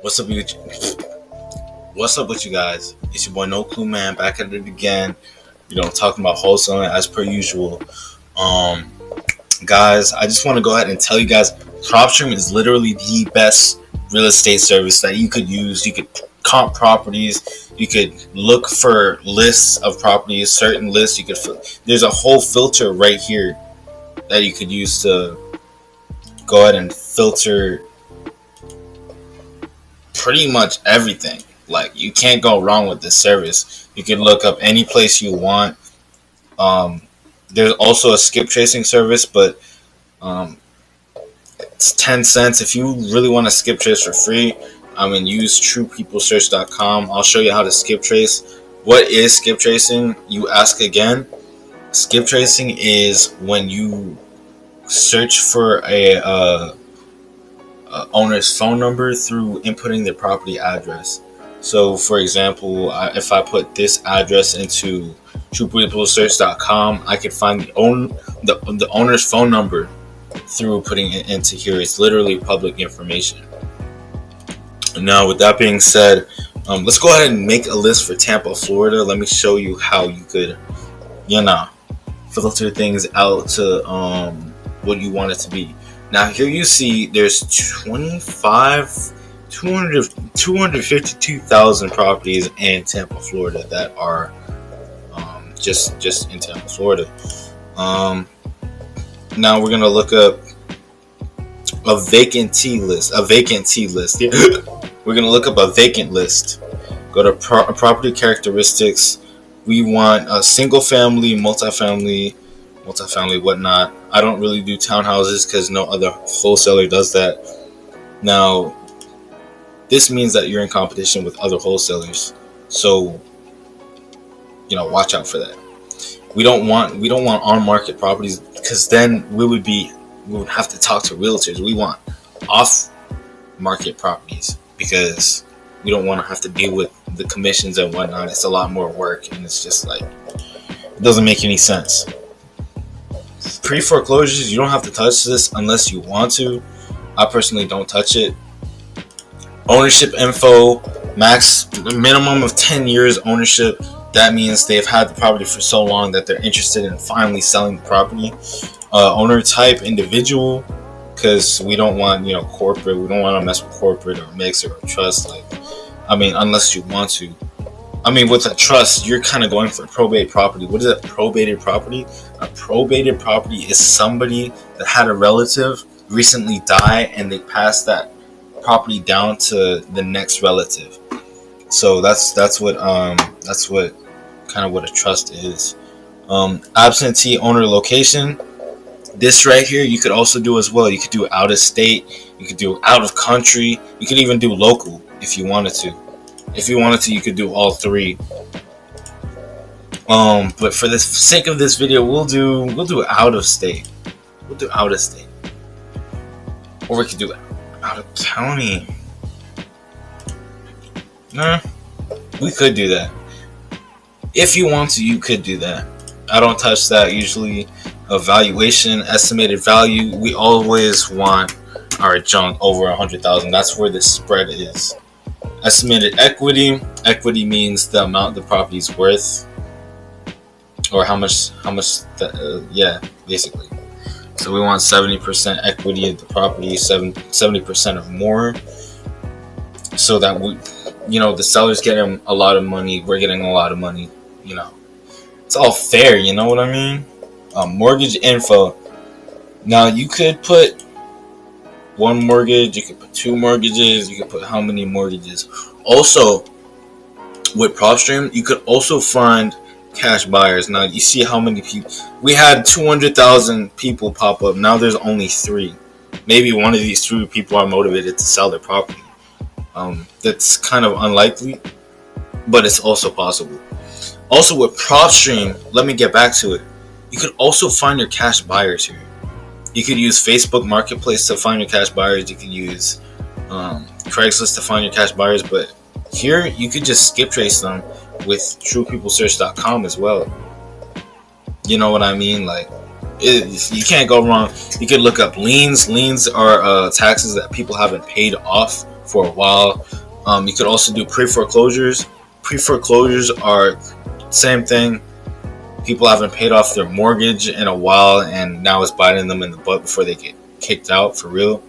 What's up, you? What's up with you guys? It's your boy No Clue Man back at it again. Talking about wholesaling as per usual. Um, Guys, I just want to go ahead and tell you guys, Propstream is literally the best real estate service that you could use. You could comp properties. You could look for lists of properties, certain lists. There's a whole filter right here that you could use to go ahead and filter pretty much everything. Like, you can't go wrong with this service. You can look up any place you want. There's also a skip tracing service, but it's 10 cents. If you really want to skip trace for free, use truepeoplesearch.com. I'll show you how to skip trace. What is skip tracing? You ask again. Skip tracing is when you search for a owner's phone number through inputting their property address. So, for example, if I put this address into truepeoplesearch.com, I can find the owner's phone number through putting it into here. It's literally public information. Now, with that being said, let's go ahead and make a list for Tampa, Florida. Let me show you how you could, filter things out to what you want it to be. Now, here you see there's 252,000 properties in Tampa, Florida that are just in Tampa, Florida. Now we're gonna look up a vacancy list. We're gonna look up a vacant list. Go to property characteristics. We want a single family, multifamily, whatnot. I don't really do townhouses because no other wholesaler does that. Now, this means that you're in competition with other wholesalers, so watch out for that. We don't want on market properties, because then we would have to talk to realtors. We want off market properties because we don't want to have to deal with the commissions and whatnot. It's a lot more work, and it's just like, it doesn't make any sense. Pre-foreclosures, you don't have to touch this unless you want to. I personally don't touch it. Ownership info, minimum of 10 years ownership. That means they've had the property for so long that they're interested in finally selling the property. Owner type, individual, because we don't want corporate. We don't want to mess with corporate or mix or trust. Unless you want to. With a trust, you're kind of going for a probate property. What is a probated property? A probated property is somebody that had a relative recently die and they passed that property down to the next relative. So that's what kind of what a trust is. Absentee owner location. This right here you could also do as well. You could do out of state, you could do out of country, you could even do local if you wanted to. If you wanted to, you could do all three. But for the sake of this video, we'll do out of state. We'll do out of state. Or we could do out of county. Nah, we could do that. If you want to, you could do that. I don't touch that usually. Evaluation, estimated value. We always want our junk over 100,000. That's where the spread is. Estimated equity. Equity means the amount the property is worth, or how much. Basically. So we want 70% equity of the property, 70% or more, so that the seller's getting a lot of money, we're getting a lot of money. It's all fair. You know what I mean? Mortgage info. Now you could put one mortgage, you could put two mortgages, you could put how many mortgages. Also, with Propstream, you could also find cash buyers. Now you see how many people we had. 200,000 people pop up. Now there's only 3. Maybe one of these 3 people are motivated to sell their property. That's kind of unlikely, but it's also possible. Also with Propstream, let me get back to it. You could also find your cash buyers here. You could use Facebook Marketplace to find your cash buyers. You could use Craigslist to find your cash buyers. But here, you could just skip trace them with truepeoplesearch.com as well. You know what I mean? Like, You can't go wrong. You could look up liens. Liens are taxes that people haven't paid off for a while. You could also do pre-foreclosures. Pre-foreclosures are same thing. People haven't paid off their mortgage in a while, and now it's biting them in the butt before they get kicked out for real.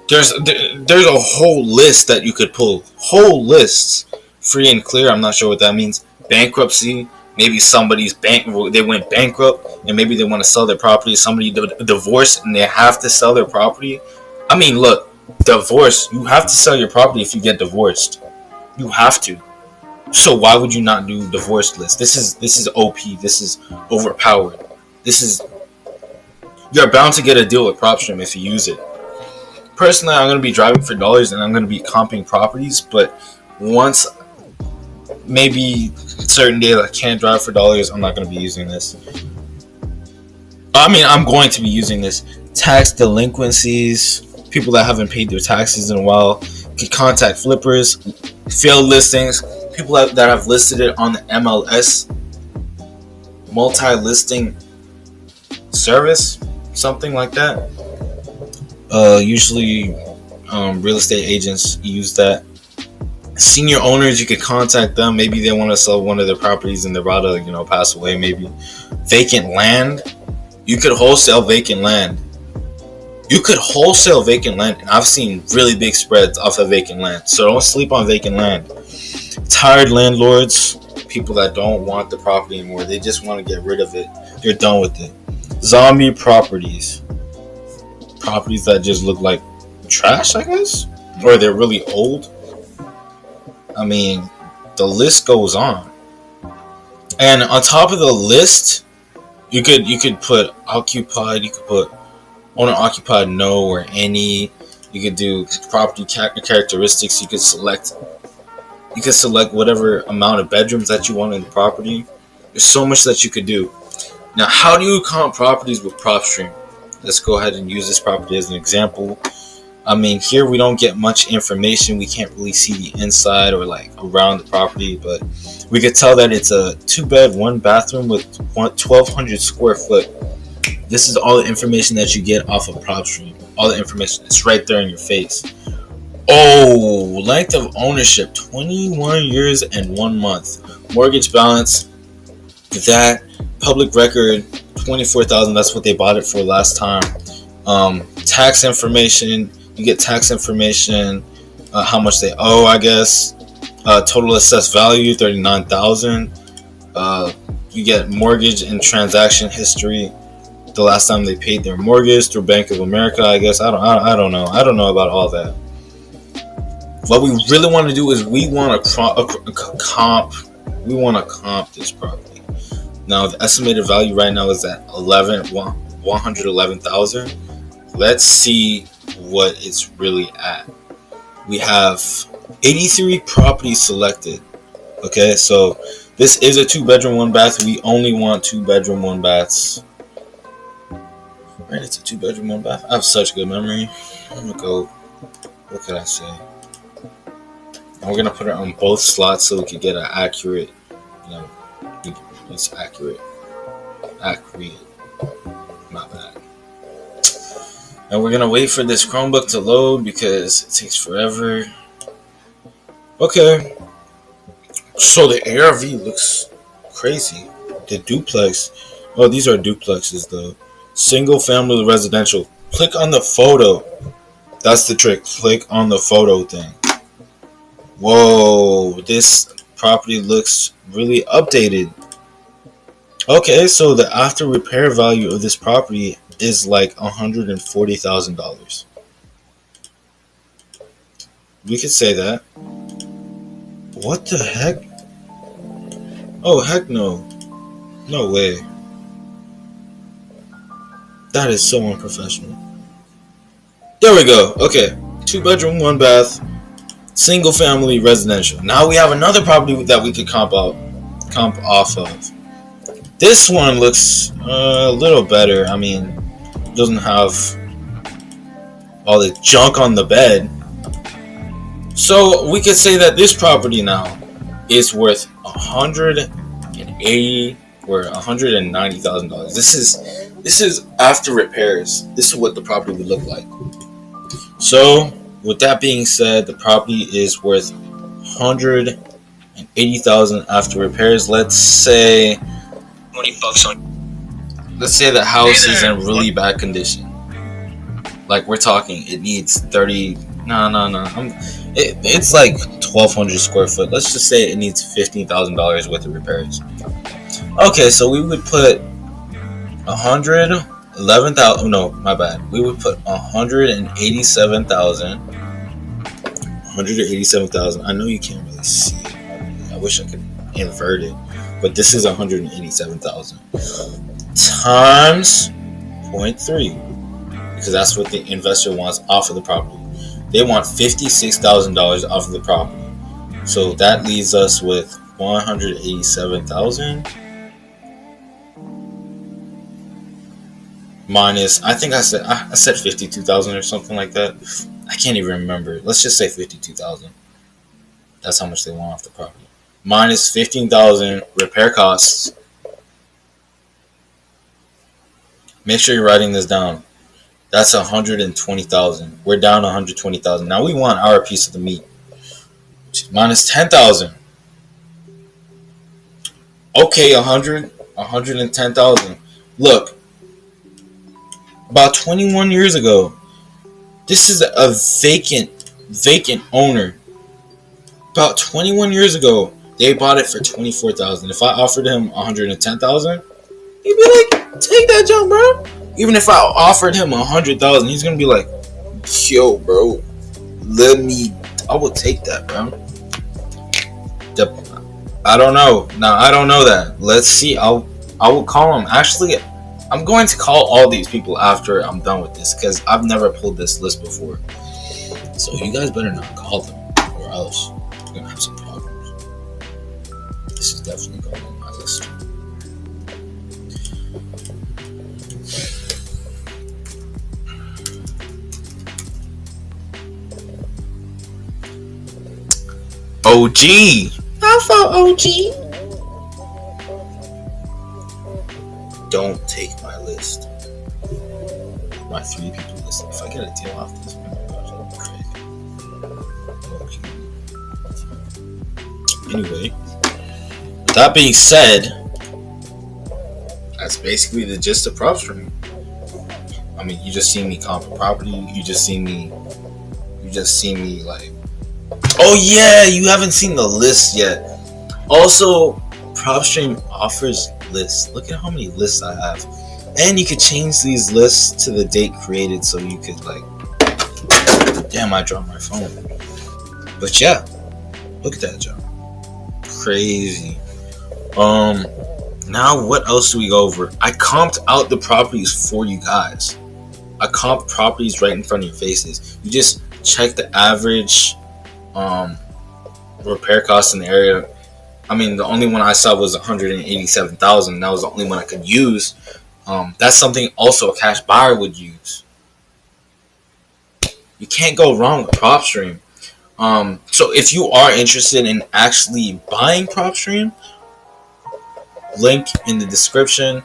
There's a whole list that you could pull. Whole lists, free and clear. I'm not sure what that means. Bankruptcy. Maybe somebody's they went bankrupt, and maybe they want to sell their property. Somebody divorced, and they have to sell their property. I mean, look, divorce. You have to sell your property if you get divorced. You have to. So why would you not do divorce list? This is OP. This is overpowered. You're bound to get a deal with Propstream if you use it. Personally, I'm going to be driving for dollars, and I'm going to be comping properties. But once, maybe certain days I can't drive for dollars, I'm not going to be using this. I mean, I'm going to be using this. Tax delinquencies, people that haven't paid their taxes in a while, can contact flippers, failed listings, people that have listed it on the MLS, multi-listing service, something like that. Usually, real estate agents use that. Senior owners, you could contact them. Maybe they want to sell one of their properties and they're about to, pass away. Maybe vacant land. You could wholesale vacant land. And I've seen really big spreads off of vacant land. So don't sleep on vacant land. Tired landlords, people that don't want the property anymore. They just want to get rid of it. They're done with it. Zombie properties. Properties that just look like trash, I guess, or they're really old. I mean, the list goes on. And on top of the list, you could put occupied, you could put owner occupied, no, or any. You could do property characteristics. You could select whatever amount of bedrooms that you want in the property. There's so much that you could do. Now, how do you comp properties with Propstream? Let's go ahead and use this property as an example. I mean, here we don't get much information. We can't really see the inside or like around the property, but we could tell that it's a 2-bed, 1-bathroom with 1,200 square foot. This is all the information that you get off of Propstream. All the information. It's right there in your face. Oh, length of ownership, 21 years and 1 month. Mortgage balance, that public record, $24,000. That's what they bought it for last time. Tax information, you get tax information, how much they owe, I guess. Total assessed value, $39,000. You get mortgage and transaction history. The last time they paid their mortgage through Bank of America, I guess. I don't know. I don't know about all that. What we really want to do is we want to comp. We want to comp this property. Now the estimated value right now is at $111,000. Let's see what it's really at. We have 83 properties selected. Okay, so this is a 2-bedroom, 1-bath. We only want 2-bedroom, 1-baths. Right, it's a 2-bedroom, 1-bath. I have such good memory. I'm gonna go. What could I say? And we're gonna put it on both slots so we can get an accurate. It's accurate. Not bad. And we're gonna wait for this Chromebook to load because it takes forever. Okay. So the ARV looks crazy. The duplex. Oh, these are duplexes though. Single family residential. Click on the photo. That's the trick. Click on the photo thing. Whoa, this property looks really updated. Okay, so the after repair value of this property is like $140,000. We could say that. What the heck? Oh, heck no. No way. That is so unprofessional. There we go. Okay. 2-bedroom, 1-bath, single family residential. Now we have another property that we could comp off of. This one looks a little better. I mean, it doesn't have all the junk on the bed. So we could say that this property now is worth $180,000. were $190,000. This is after repairs. This is what the property would look like. So, with that being said, the property is worth $180,000 after repairs. Let's say the house is in really bad condition. Like, we're talking, it needs 30. It's like 1,200 square foot. Let's just say it needs $15,000 worth of repairs. Okay, so we would put 111,000. No, my bad. We would put 187,000. 187,000. I know you can't really see it. I wish I could invert it, but this is 187,000 times 0.3, because that's what the investor wants off of the property. They want $56,000 off of the property. So that leaves us with 187,000 minus, I think I said 52,000 or something like that. I can't even remember. Let's just say 52,000. That's how much they want off the property. Minus 15,000 repair costs. Make sure you're writing this down. That's 120,000. We're down 120,000. Now we want our piece of the meat. Minus 10,000. Okay, 110,000. Look, about 21 years ago, this is a vacant owner. About 21 years ago, they bought it for 24,000. If I offered him 110,000, he'd be like, "Take that jump, bro." Even if I offered him 100,000, he's gonna be like, "Yo, bro, I will take that, bro." I don't know. Now I don't know that. Let's see. I will call him. Actually, I'm going to call all these people after I'm done with this, because I've never pulled this list before. So you guys better not call them, or else we're gonna have some problems. This is definitely going on my list. OG. Alpha OG. Don't take my list. My 3 people list. If I get a deal off this, oh my gosh, that'd be crazy. Anyway, with that being said, that's basically the gist of Propstream. I mean, you just see me comp a property. You just see me like, oh yeah, you haven't seen the list yet. Also, Propstream offers lists. Look at how many lists I have. And you could change these lists to the date created, so you could, like, damn, I dropped my phone. But yeah, look at that job. Crazy. Now what else do we go over? I comped out the properties for you guys. I comped properties right in front of your faces. You just check the average repair costs in the area. I mean, the only one I saw was 187,000. That was the only one I could use. That's something also a cash buyer would use. You can't go wrong with Propstream. So if you are interested in actually buying Propstream, link in the description.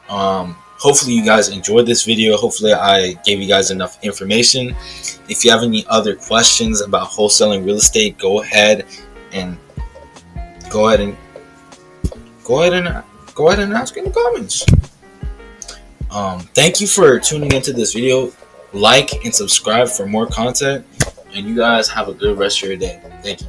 Hopefully you guys enjoyed this video. Hopefully I gave you guys enough information. If you have any other questions about wholesaling real estate, go ahead and ask in the comments. Thank you for tuning into this video. Like and subscribe for more content, and you guys have a good rest of your day. Thank you.